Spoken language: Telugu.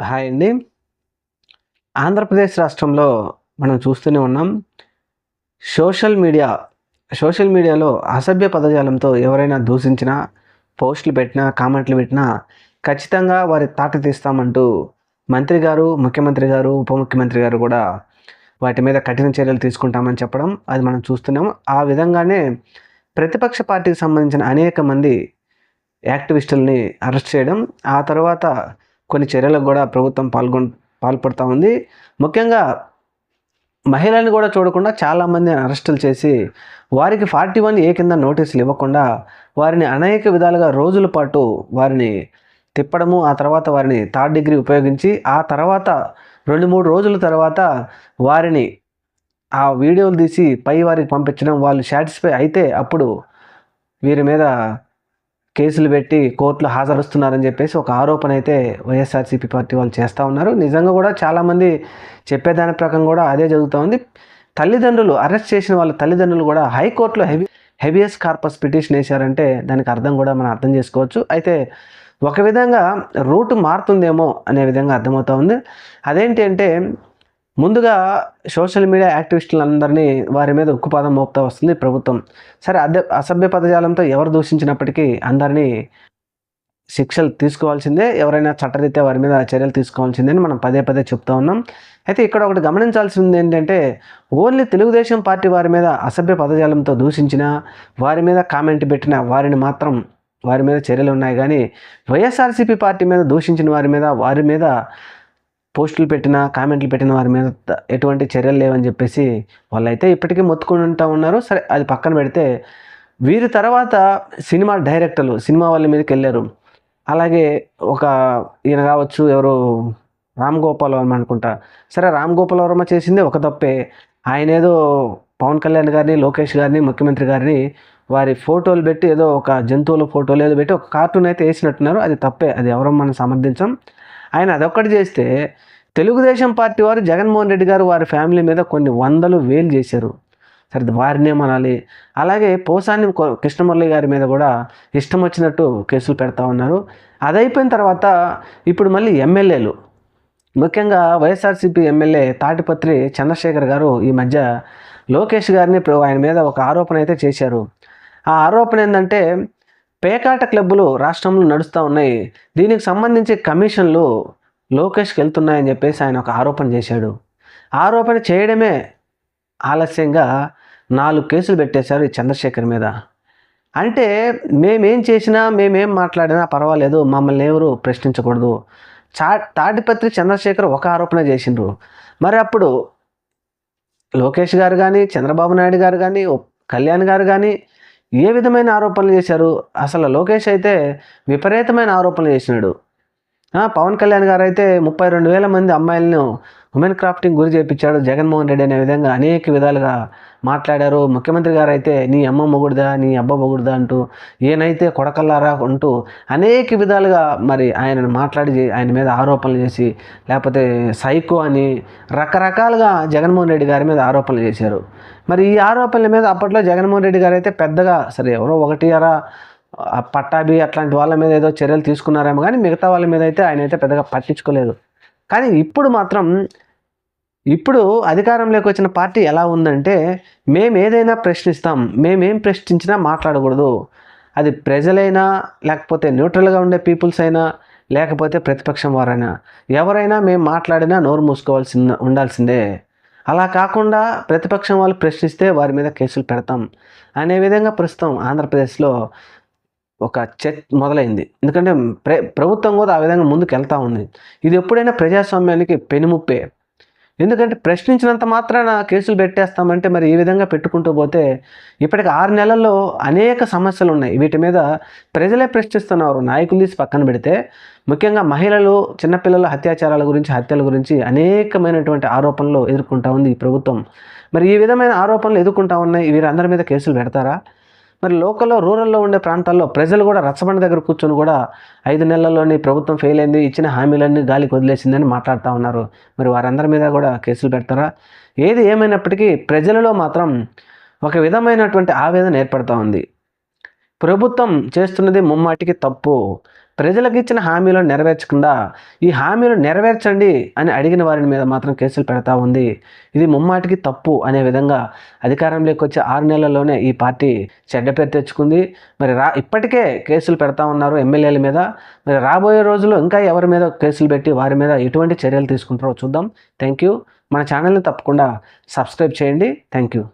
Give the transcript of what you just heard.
హాయ్ అండి. ఆంధ్రప్రదేశ్ రాష్ట్రంలో మనం చూస్తూనే ఉన్నాం. సోషల్ మీడియా సోషల్ మీడియాలో అసభ్య పదజాలంతో ఎవరైనా దూషించినా, పోస్టులు పెట్టినా, కామెంట్లు పెట్టినా ఖచ్చితంగా వారి తాట తీస్తామంటూ మంత్రి గారు, ముఖ్యమంత్రి గారు, ఉప ముఖ్యమంత్రి గారు కూడా వాటి మీద కఠిన చర్యలు తీసుకుంటామని చెప్పడం అది మనం చూస్తున్నాం. ఆ విధంగానే ప్రతిపక్ష పార్టీకి సంబంధించిన అనేక మంది యాక్టివిస్టుల్ని అరెస్ట్ చేయడం, ఆ తర్వాత కొన్ని చర్యలకు కూడా ప్రభుత్వం పాల్పడుతూ ఉంది. ముఖ్యంగా మహిళల్ని కూడా చూడకుండా చాలామందిని అరెస్టులు చేసి వారికి 41 కింద నోటీసులు ఇవ్వకుండా వారిని అనేక విధాలుగా రోజుల పాటు వారిని తిప్పడము, ఆ తర్వాత వారిని థర్డ్ డిగ్రీ ఉపయోగించి ఆ తర్వాత 2, 3 రోజుల తర్వాత వారిని ఆ వీడియోలు తీసి పై వారికి పంపించడం, వాళ్ళు సాటిస్ఫై అయితే అప్పుడు వీరి మీద కేసులు పెట్టి కోర్టులో హాజరుస్తున్నారని చెప్పేసి ఒక ఆరోపణ అయితే వైఎస్ఆర్సీపీ పార్టీ వాళ్ళు చేస్తూ ఉన్నారు. నిజంగా కూడా చాలామంది చెప్పేదాని ప్రకారం కూడా అదే జరుగుతూ ఉంది. తల్లిదండ్రులు అరెస్ట్ చేసిన వాళ్ళ తల్లిదండ్రులు కూడా హైకోర్టులో హెబియస్ కార్పస్ పిటిషన్ వేశారంటే దానికి అర్థం కూడా మనం అర్థం చేసుకోవచ్చు. అయితే ఒక విధంగా రూట్ మారుతుందేమో అనే విధంగా అర్థమవుతూ ఉంది. అదేంటి అంటే ముందుగా సోషల్ మీడియా యాక్టివిస్టులందరినీ వారి మీద ఉక్కుపాదం మోపుతూ వస్తుంది ప్రభుత్వం. సరే అసభ్య పదజాలంతో ఎవరు దూషించినప్పటికీ అందరినీ శిక్షలు తీసుకోవాల్సిందే, ఎవరైనా చట్టరీత్యా వారి మీద చర్యలు తీసుకోవాల్సిందే అని మనం పదే పదే చెప్తా ఉన్నాం. అయితే ఇక్కడ ఒకటి గమనించాల్సింది ఏంటంటే ఓన్లీ తెలుగుదేశం పార్టీ వారి మీద అసభ్య పదజాలంతో దూషించినా, వారి మీద కామెంట్ పెట్టిన వారి మీద చర్యలు ఉన్నాయి. కానీ వైఎస్ఆర్సీపీ పార్టీ మీద దూషించిన వారి మీద పోస్టులు పెట్టిన, కామెంట్లు పెట్టిన వారి మీద ఎటువంటి చర్యలు లేవని చెప్పేసి వాళ్ళైతే ఇప్పటికీ మొత్తుకుంటూ ఉన్నారు. సరే అది పక్కన పెడితే వీరి తర్వాత సినిమా డైరెక్టర్లు సినిమా వాళ్ళ మీదకి వెళ్ళారు. అలాగే ఒక ఈయన కావచ్చు, ఎవరు రామ్ గోపాల్ వర్మ అనుకుంటా. సరే రామ్ గోపాల్ వర్మ చేసిందే ఒక తప్పే. ఆయన ఏదో పవన్ కళ్యాణ్ గారిని, లోకేష్ గారిని, ముఖ్యమంత్రి గారిని వారి ఫోటోలు పెట్టి ఏదో ఒక జంతువుల ఫోటోలు ఏదో పెట్టి ఒక కార్టూన్ అయితే వేసినట్టున్నారు. అది తప్పే, అది ఎవరో మనం సమర్థించం. ఆయన అదొక్కటి చేస్తే తెలుగుదేశం పార్టీ వారు జగన్మోహన్ రెడ్డి గారు వారి ఫ్యామిలీ మీద కొన్ని వందలు వేలు చేశారు. సరే వారినే మనాలి. అలాగే పోసాని కృష్ణమురళి గారి మీద కూడా ఇష్టం వచ్చినట్టు కేసులు పెడతా ఉన్నారు. అది అయిపోయిన తర్వాత ఇప్పుడు మళ్ళీ ఎమ్మెల్యేలు, ముఖ్యంగా వైఎస్ఆర్సీపీ ఎమ్మెల్యే తాటిపత్రి చంద్రశేఖర్ గారు ఈ మధ్య లోకేష్ గారిని ఆయన మీద ఒక ఆరోపణ అయితే చేశారు. ఆ ఆరోపణ ఏంటంటే పేకాట క్లబ్బులు రాష్ట్రంలో నడుస్తూ ఉన్నాయి, దీనికి సంబంధించి కమిషన్లు లోకేష్కి వెళ్తున్నాయని చెప్పేసి ఆయన ఒక ఆరోపణ చేశాడు. ఆరోపణ చేయడమే ఆలస్యంగా 4 కేసులు పెట్టేశారు ఈ చంద్రశేఖర్ మీద. అంటే మేమేం చేసినా, మేమేం మాట్లాడినా పర్వాలేదు, మమ్మల్ని ఎవరు ప్రశ్నించకూడదు. తాటిపత్రి చంద్రశేఖర్ ఒక ఆరోపణ చేసిండ్రు. మరి అప్పుడు లోకేష్ గారు కానీ, చంద్రబాబు నాయుడు గారు కానీ, కళ్యాణ్ గారు కానీ ఏ విధమైన ఆరోపణలు చేశారు? అసలు లోకేష్ అయితే విపరీతమైన ఆరోపణలు చేసినాడు. పవన్ కళ్యాణ్ గారు అయితే 32,000 మంది అమ్మాయిలను ఉమెన్ క్రాఫ్టింగ్ గురి చేయించాడు జగన్మోహన్ రెడ్డి అనే విధంగా అనేక విధాలుగా మాట్లాడారు. ముఖ్యమంత్రి గారు అయితే నీ అమ్మ మొగుడుదా, నీ అబ్బ మొగుడుదా అంటూ, ఈయనైతే కొడకల్లారా అంటూ అనేక విధాలుగా మరి ఆయనను మాట్లాడి ఆయన మీద ఆరోపణలు చేసి, లేకపోతే సైకో అని రకరకాలుగా జగన్మోహన్ రెడ్డి గారి మీద ఆరోపణలు చేశారు. మరి ఈ ఆరోపణల మీద అప్పట్లో జగన్మోహన్ రెడ్డి గారు అయితే పెద్దగా సరే ఎవరో ఒకటి అరా పట్టాభి అట్లాంటి వాళ్ళ మీద ఏదో చర్యలు తీసుకున్నారేమో కానీ మిగతా వాళ్ళ మీద అయితే ఆయన అయితే పెద్దగా పట్టించుకోలేదు. కానీ ఇప్పుడు అధికారంలోకి వచ్చిన పార్టీ ఎలా ఉందంటే మేము ఏదైనా ప్రశ్నిస్తాం, మేమేం ప్రశ్నించినా మాట్లాడకూడదు. అది ప్రజలైనా, లేకపోతే న్యూట్రల్గా ఉండే పీపుల్స్ అయినా, లేకపోతే ప్రతిపక్షం వారైనా, ఎవరైనా మేము మాట్లాడినా నోరు ఉండాల్సిందే. అలా కాకుండా ప్రతిపక్షం వాళ్ళు ప్రశ్నిస్తే వారి మీద కేసులు పెడతాం అనే విధంగా ప్రస్తుతం ఆంధ్రప్రదేశ్లో ఒక చర్చ మొదలైంది. ఎందుకంటే ప్రభుత్వం కూడా ఆ విధంగా ముందుకు వెళ్తూ ఉంది. ఇది ఎప్పుడైనా ప్రజాస్వామ్యానికి పెనుముప్పే. ఎందుకంటే ప్రశ్నించినంత మాత్రాన కేసులు పెట్టేస్తామంటే మరి ఈ విధంగా పెట్టుకుంటూ పోతే ఇప్పటికి 6 నెలల్లో అనేక సమస్యలు ఉన్నాయి. వీటి మీద ప్రజలే ప్రశ్నిస్తున్నారు. నాయకులు తీసి పక్కన పెడితే ముఖ్యంగా మహిళలు, చిన్నపిల్లల హత్యాచారాల గురించి, హత్యల గురించి అనేకమైనటువంటి ఆరోపణలు ఎదుర్కొంటూ ఉంది ఈ ప్రభుత్వం. మరి ఈ విధమైన ఆరోపణలు ఎదుర్కొంటూ ఉన్నాయి, వీరందరి మీద కేసులు పెడతారా? మరి రూరల్లో ఉండే ప్రాంతాల్లో ప్రజలు కూడా రచ్చబండ దగ్గర కూర్చొని కూడా 5 నెలల్లోని ప్రభుత్వం ఫెయిల్ అయింది, ఇచ్చిన హామీలన్నీ గాలికి వదిలేసిందని మాట్లాడుతూ ఉన్నారు. మరి వారందరి మీద కూడా కేసులు పెడతారా? ఏది ఏమైనప్పటికీ ప్రజలలో మాత్రం ఒక విధమైనటువంటి ఆవేదన ఏర్పడుతూ ఉంది. ప్రభుత్వం చేస్తున్నది ముమ్మాటికి తప్పు. ప్రజలకు ఇచ్చిన హామీలను నెరవేర్చకుండా ఈ హామీలు నెరవేర్చండి అని అడిగిన వారిని మీద మాత్రం కేసులు పెడతా ఉంది. ఇది ముమ్మాటికి తప్పు అనే విధంగా అధికారంలోకి వచ్చే 6 నెలల్లోనే ఈ పార్టీ చెడ్డ పేరు తెచ్చుకుంది. మరి ఇప్పటికే కేసులు పెడతా ఉన్నారు ఎమ్మెల్యేల మీద. మరి రాబోయే రోజుల్లో ఇంకా ఎవరి మీద కేసులు పెట్టి వారి మీద ఎటువంటి చర్యలు తీసుకుంటారో చూద్దాం. Thank you. మన ఛానల్ని తప్పకుండా సబ్స్క్రైబ్ చేయండి. Thank you.